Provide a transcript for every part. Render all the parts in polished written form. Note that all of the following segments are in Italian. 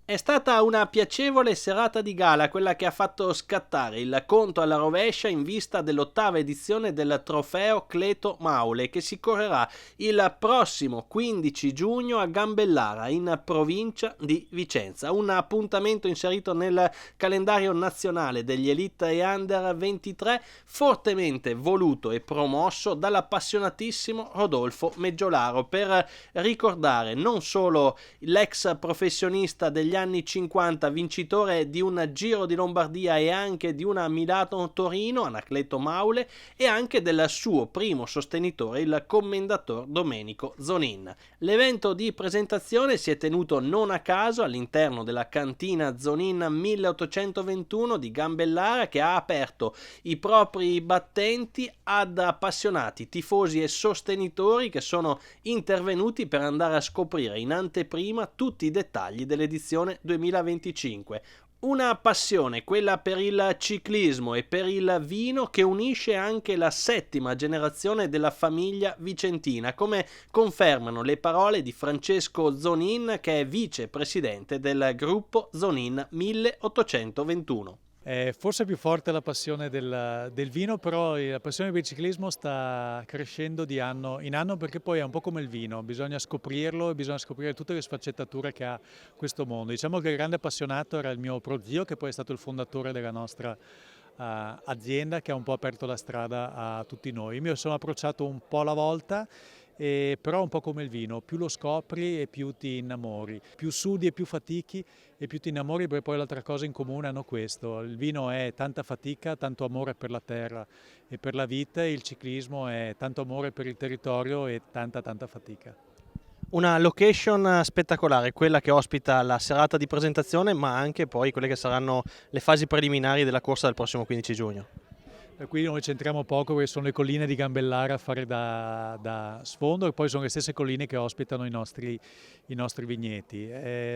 È stata una piacevole serata di gala, quella che ha fatto scattare il conto alla rovescia in vista dell'8ª edizione del trofeo Cleto Maule, che si correrà il prossimo 15 giugno a Gambellara, in provincia di Vicenza. Un appuntamento inserito nel calendario nazionale degli Elite e Under 23, fortemente voluto e promosso dall'appassionatissimo Rodolfo Meggiolaro, per ricordare non solo l'ex professionista degli anni 50, vincitore di un Giro di Lombardia e anche di una Milano-Torino, Anacleto Maule, e anche del suo primo sostenitore, il commendator Domenico Zonin. L'evento di presentazione si è tenuto non a caso all'interno della cantina Zonin 1821 di Gambellara, che ha aperto i propri battenti ad appassionati, tifosi e sostenitori che sono intervenuti per andare a scoprire in anteprima tutti i dettagli dell'edizione 2025. Una passione, quella per il ciclismo e per il vino, che unisce anche la 7ª generazione della famiglia vicentina, come confermano le parole di Francesco Zonin, che è vicepresidente del gruppo Zonin 1821. È forse più forte la passione del vino, però la passione per il ciclismo sta crescendo di anno in anno, perché poi è un po' come il vino, bisogna scoprirlo e bisogna scoprire tutte le sfaccettature che ha questo mondo. Diciamo che il grande appassionato era il mio prozio, che poi è stato il fondatore della nostra azienda, che ha un po' aperto la strada a tutti noi. Io mi sono approcciato un po' alla volta, però un po' come il vino, più lo scopri e più ti innamori, più sudi e più fatichi e più ti innamori, perché poi l'altra cosa in comune hanno questo: il vino è tanta fatica, tanto amore per la terra e per la vita, e il ciclismo è tanto amore per il territorio e tanta fatica. Una location spettacolare, quella che ospita la serata di presentazione, ma anche poi quelle che saranno le fasi preliminari della corsa del prossimo 15 giugno. Qui noi centriamo poco, perché sono le colline di Gambellara a fare da sfondo, e poi sono le stesse colline che ospitano i nostri vigneti.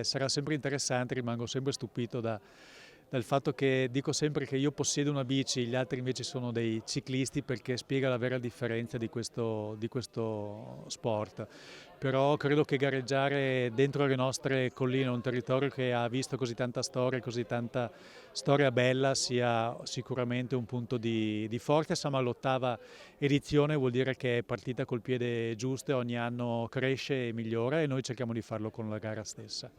Sarà sempre interessante, rimango sempre stupito dal fatto che dico sempre che io possiedo una bici, gli altri invece sono dei ciclisti, perché spiega la vera differenza di questo sport. Però credo che gareggiare dentro le nostre colline, un territorio che ha visto così tanta storia bella, sia sicuramente un punto di forza. Siamo all'8ª edizione, vuol dire che è partita col piede giusto e ogni anno cresce e migliora, e noi cerchiamo di farlo con la gara stessa.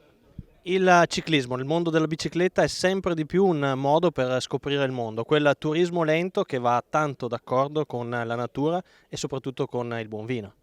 Il ciclismo, il mondo della bicicletta, è sempre di più un modo per scoprire il mondo, quel turismo lento che va tanto d'accordo con la natura e soprattutto con il buon vino.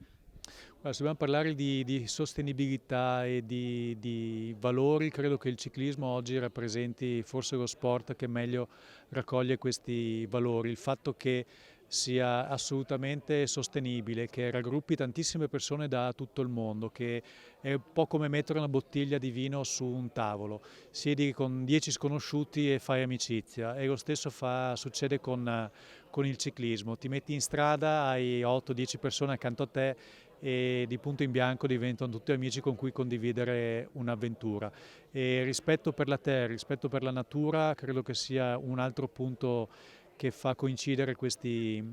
Se dobbiamo parlare di sostenibilità e di valori, credo che il ciclismo oggi rappresenti forse lo sport che meglio raccoglie questi valori. Il fatto che sia assolutamente sostenibile, che raggruppi tantissime persone da tutto il mondo, che è un po' come mettere una bottiglia di vino su un tavolo. Siedi con 10 sconosciuti e fai amicizia, e lo stesso succede con il ciclismo. Ti metti in strada, hai 8-10 persone accanto a te, e di punto in bianco diventano tutti amici con cui condividere un'avventura. E rispetto per la terra, rispetto per la natura, credo che sia un altro punto che fa coincidere questi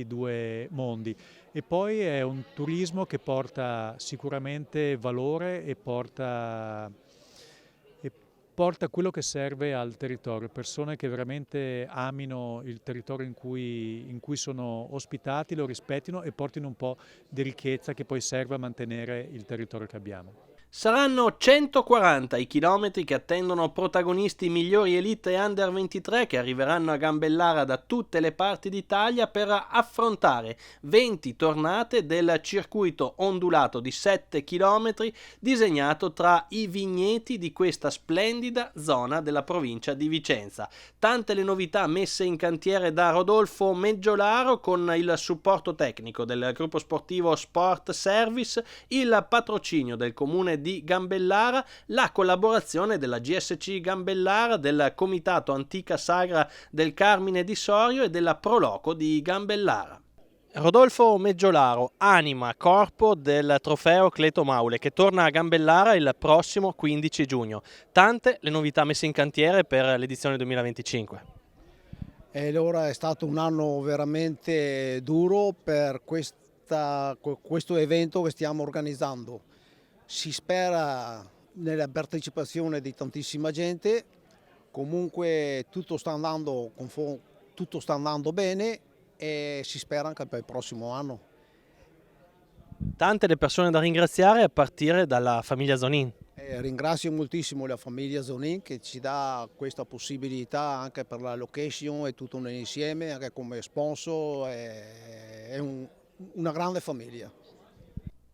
due mondi. E poi è un turismo che porta sicuramente valore e porta quello che serve al territorio, persone che veramente amino il territorio in cui sono ospitati, lo rispettino e portino un po' di ricchezza che poi serve a mantenere il territorio che abbiamo. Saranno 140 i chilometri che attendono protagonisti i migliori Elite e Under 23, che arriveranno a Gambellara da tutte le parti d'Italia per affrontare 20 tornate del circuito ondulato di 7 chilometri disegnato tra i vigneti di questa splendida zona della provincia di Vicenza. Tante le novità messe in cantiere da Rodolfo Meggiolaro, con il supporto tecnico del gruppo sportivo Sport Service, il patrocinio del comune di Gambellara, la collaborazione della GSC Gambellara, del Comitato Antica Sagra del Carmine di Sorio e della Proloco di Gambellara. Rodolfo Meggiolaro, anima, corpo del trofeo Cleto Maule, che torna a Gambellara il prossimo 15 giugno. Tante le novità messe in cantiere per l'edizione 2025. E allora è stato un anno veramente duro per questo evento che stiamo organizzando. Si spera nella partecipazione di tantissima gente. Comunque tutto sta andando bene e si spera anche per il prossimo anno. Tante le persone da ringraziare a partire dalla famiglia Zonin. Ringrazio moltissimo la famiglia Zonin che ci dà questa possibilità anche per la location e tutto insieme, anche come sponsor, è una grande famiglia.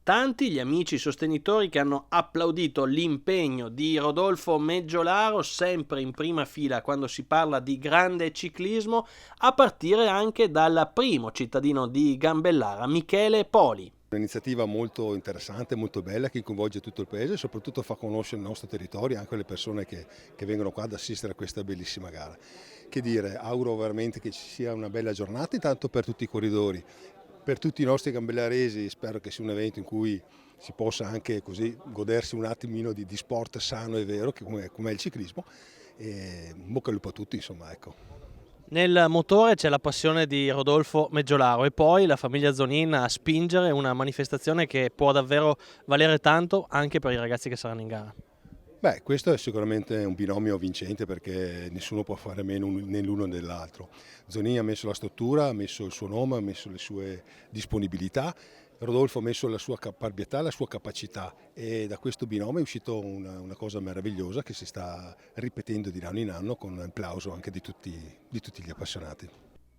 Tanti gli amici sostenitori che hanno applaudito l'impegno di Rodolfo Meggiolaro, sempre in prima fila quando si parla di grande ciclismo, a partire anche dal primo cittadino di Gambellara, Michele Poli. Un'iniziativa molto interessante, molto bella, che coinvolge tutto il paese e soprattutto fa conoscere il nostro territorio anche alle persone che vengono qua ad assistere a questa bellissima gara. Che dire, auguro veramente che ci sia una bella giornata intanto per tutti i corridori, per tutti i nostri gambellaresi. Spero che sia un evento in cui si possa anche così godersi un attimino di sport sano e vero, come è il ciclismo, e in bocca al lupo a tutti, insomma, ecco. Nel motore c'è la passione di Rodolfo Meggiolaro e poi la famiglia Zonin a spingere una manifestazione che può davvero valere tanto anche per i ragazzi che saranno in gara. Beh, questo è sicuramente un binomio vincente perché nessuno può fare meno né l'uno né l'altro. Zonin ha messo la struttura, ha messo il suo nome, ha messo le sue disponibilità. Rodolfo ha messo la sua caparbietà, la sua capacità e da questo binomio è uscito una cosa meravigliosa che si sta ripetendo di anno in anno con l'applauso anche di tutti gli appassionati.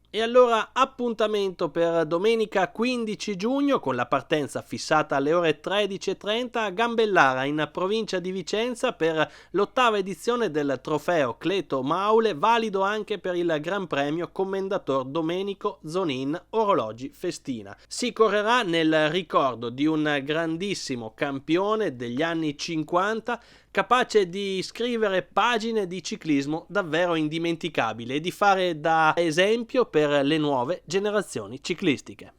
E allora appuntamento per domenica 15 giugno con la partenza fissata alle ore 13:30 a Gambellara in provincia di Vicenza per l'8ª edizione del trofeo Cleto Maule, valido anche per il Gran Premio Commendator Domenico Zonin Orologi Festina. Si correrà nel ricordo di un grandissimo campione degli anni 50 capace di scrivere pagine di ciclismo davvero indimenticabili e di fare da esempio per le nuove generazioni ciclistiche.